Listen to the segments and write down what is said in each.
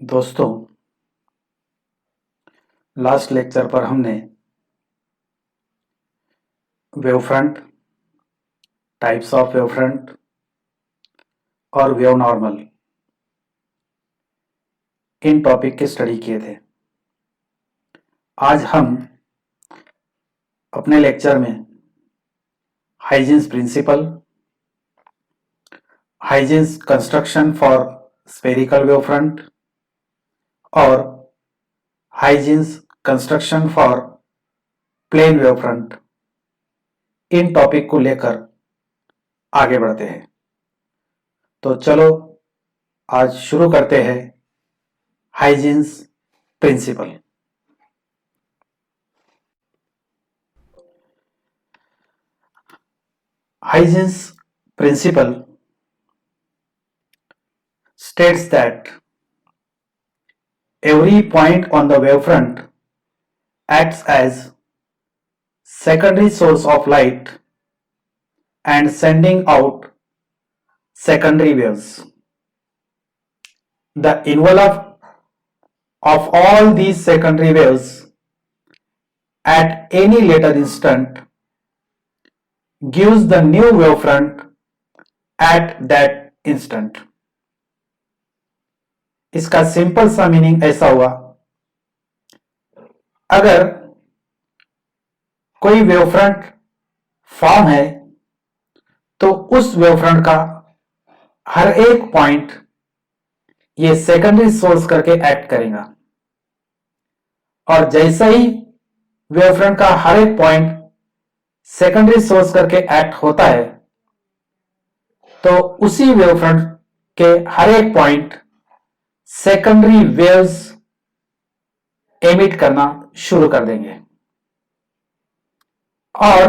दोस्तों, last lecture पर हमने वेवफ्रंट, टाइप्स ऑफ वेवफ्रंट और वेव नॉर्मल इन टॉपिक के स्टडी किए थे। आज हम अपने लेक्चर में Huygens principle, Huygens construction for spherical wavefront और Huygens construction for plane wavefront इन टॉपिक को लेकर आगे बढ़ते हैं। तो चलो आज शुरू करते हैं Huygens principle. Huygens principle states that every point on the wavefront acts as secondary source of light and sending out secondary waves. The envelope of all these secondary waves at any later instant gives the new wavefront at that instant. इसका simple सा meaning ऐसा हुआ, अगर कोई wavefront form है तो उस wavefront का हर एक पॉइंट ये सेकेंडरी सोर्स करके एक्ट करेगा और जैसे ही वेवफ्रंट का हर एक पॉइंट सेकेंडरी सोर्स करके एक्ट होता है तो उसी वेवफ्रंट के हर एक पॉइंट सेकेंडरी वेव्स एमिट करना शुरू कर देंगे। और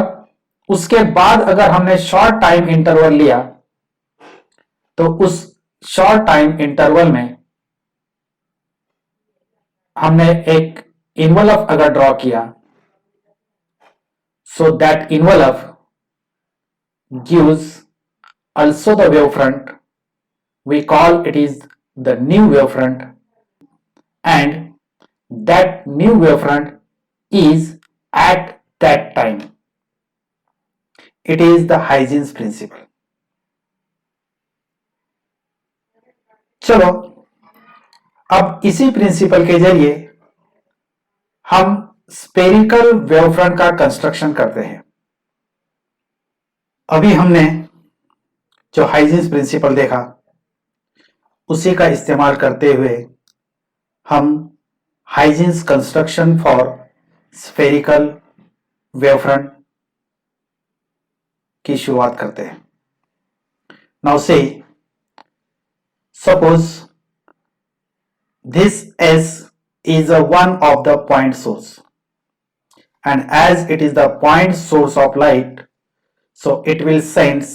उसके बाद अगर हमने शॉर्ट टाइम इंटरवल लिया तो उस शॉर्ट टाइम इंटरवल में हमने एक इन्वेलप अगर ड्रॉ किया, so that envelope gives also the wavefront. We call it is the new wavefront, and that new wavefront is at that time. It is the Huygens principle. चलो अब इसी principal के जरिए हम स्फेरिकल वेवफ्रंट का construction करते हैं। अभी हमने जो हाइजेंस प्रिंसिपल देखा उसी का इस्तेमाल करते हुए हम Huygens construction for spherical wavefront की शुरुआत करते हैं। नाउ से suppose this S is a one of the point source, and as it is the point source of light, so it will sends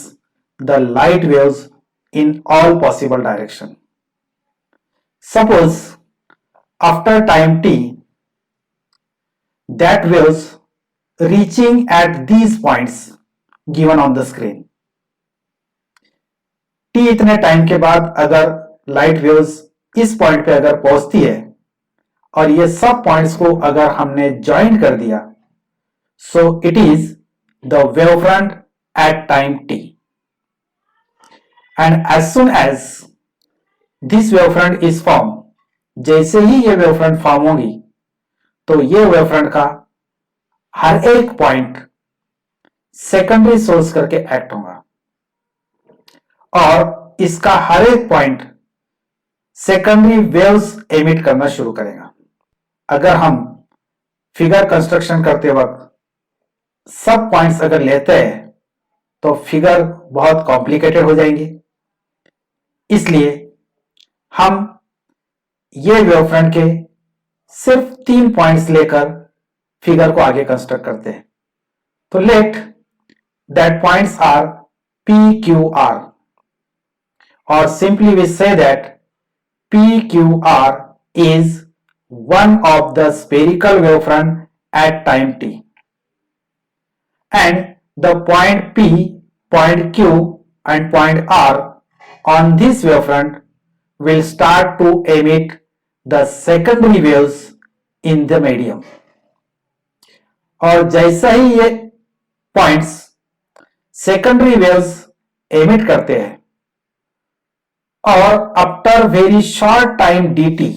the light waves in all possible direction. Suppose after time t, that waves reaching at these points given on the screen. t इतने time के बाद अगर light waves इस point पे अगर पहुंचती है और ये सब पॉइंट्स को अगर हमने ज्वाइन कर दिया, so it is the wavefront at time t, and as soon as this wavefront is form, जैसे ही ये वेवफ्रंट फॉर्म होगी तो ये वेवफ्रंट का हर एक पॉइंट सेकेंडरी सोर्स करके एक्ट होगा और इसका हर एक पॉइंट सेकेंडरी वेव्स एमिट करना शुरू करेगा। अगर हम फिगर कंस्ट्रक्शन करते वक्त सब पॉइंट्स अगर लेते हैं तो फिगर बहुत कॉम्प्लिकेटेड हो जाएंगे, इसलिए हम ये वेवफ्रंट के सिर्फ 3 पॉइंट्स लेकर फिगर को आगे कंस्ट्रक्ट करते हैं। तो let that points are P, Q, R, और simply we say that P, Q, R is one of the spherical wavefront at time t, and the point P, point Q and point R on this wavefront will start to emit the secondary waves in the medium. और जैसा ही ये points secondary waves emit करते हैं और after very short time dt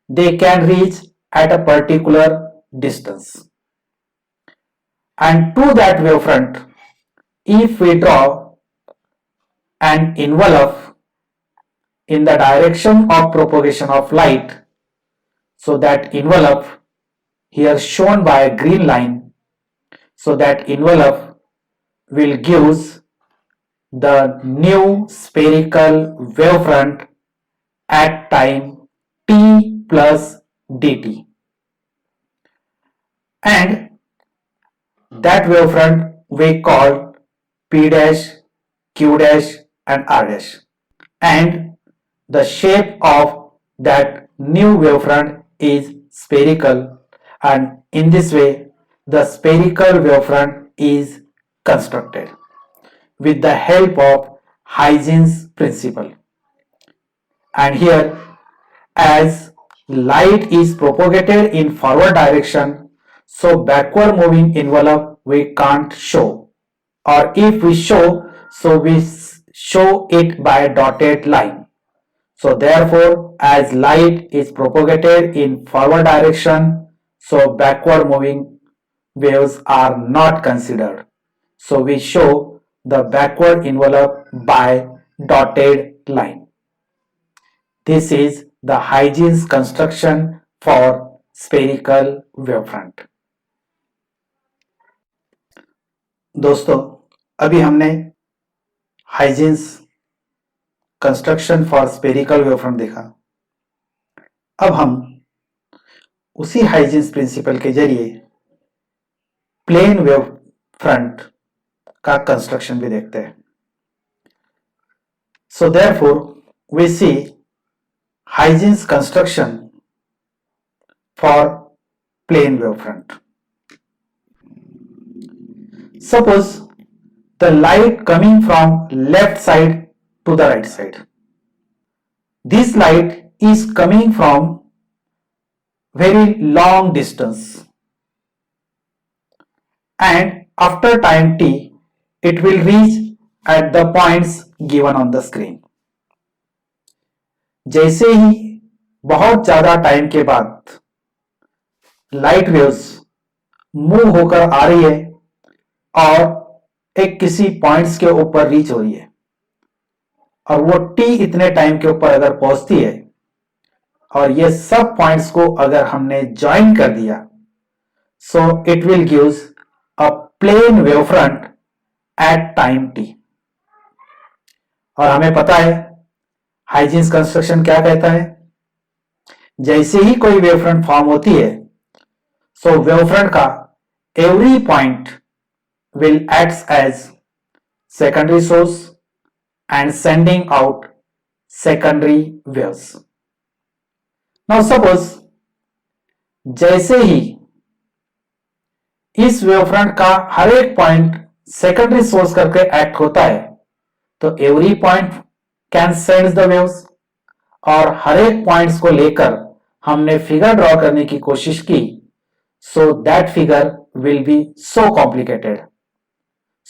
they can reach at a particular distance, and to that wavefront if we draw an envelope in the direction of propagation of light, so that envelope here shown by a green line, so that envelope will gives the new spherical wavefront at time t plus dt, and that wavefront we call p dash, q dash and r dash, and the shape of that new wavefront is spherical, and in this way the spherical wavefront is constructed with the help of Huygens principle. And here, as light is propagated in forward direction, so backward moving envelope we can't show, or if we show, so we show it by a dotted line. So therefore, as light is propagated in forward direction, so backward moving waves are not considered. So we show the backward envelope by dotted line. This is the Huygens construction for spherical wavefront. दोस्तों, अभी हमने Huygens construction for spherical wavefront देखा। अब हम उसी Huygens principle के जरिए plane wave front का कंस्ट्रक्शन भी देखते हैं। So therefore we see Huygens construction for plane wave front. Suppose the light coming from left side to the right side. This light is coming from very long distance, and after time t it will reach at the points given on the screen. जैसे ही बहुत ज्यादा time के बाद light waves move होकर आ रही है और एक किसी पॉइंट्स के ऊपर रीच हो रही है, और वो t इतने टाइम के ऊपर अगर पहुंचती है और ये सब पॉइंट्स को अगर हमने ज्वाइन कर दिया, so it will gives a plane wavefront at time t। और हमें पता है हाइजेंस कंस्ट्रक्शन क्या कहता है, जैसे ही कोई वेवफ्रंट फॉर्म होती है, सो वेवफ्रंट का every point will acts as secondary source and sending out secondary waves. Now suppose जैसे ही इस वेवफ्रंट का हर एक पॉइंट सेकेंडरी सोर्स करके एक्ट होता है, तो every point can send the waves, और हर एक पॉइंट्स को लेकर हमने फिगर ड्रॉ करने की कोशिश की, so that figure will be so complicated.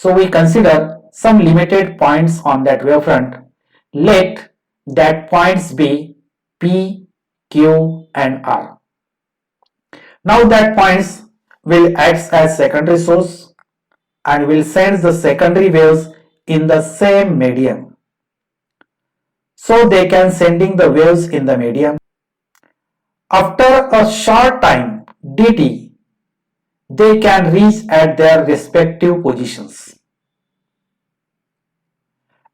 So we consider some limited points on that wavefront. Let that points be P, Q and R. Now that points will act as secondary source and will send the secondary waves in the same medium. So they can sending the waves in the medium. After a short time dt, they can reach at their respective positions.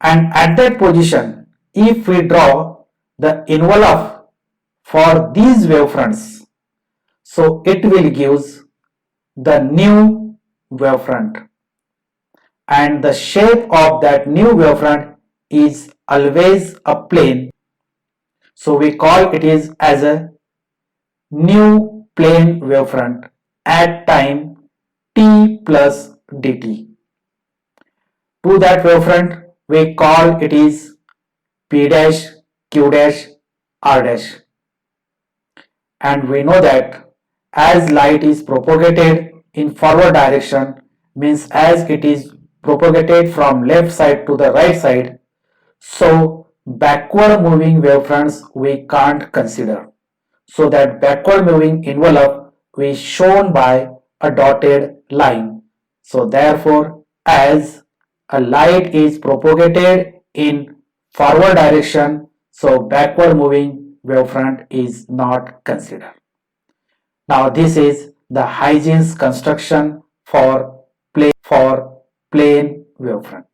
And at that position, if we draw the envelope for these wavefronts, so it will gives the new wavefront, and the shape of that new wavefront is always a plane, so we call it is as a new plane wavefront at time t plus dt. To that wavefront we call it is P dash, Q dash, R dash, and we know that as light is propagated in forward direction, means as it is propagated from left side to the right side, so backward moving wavefronts we can't consider. So that backward moving envelope is shown by a dotted line. So therefore, as a light is propagated in forward direction, so backward moving wavefront is not considered. Now this is the Huygens construction for plane wavefront.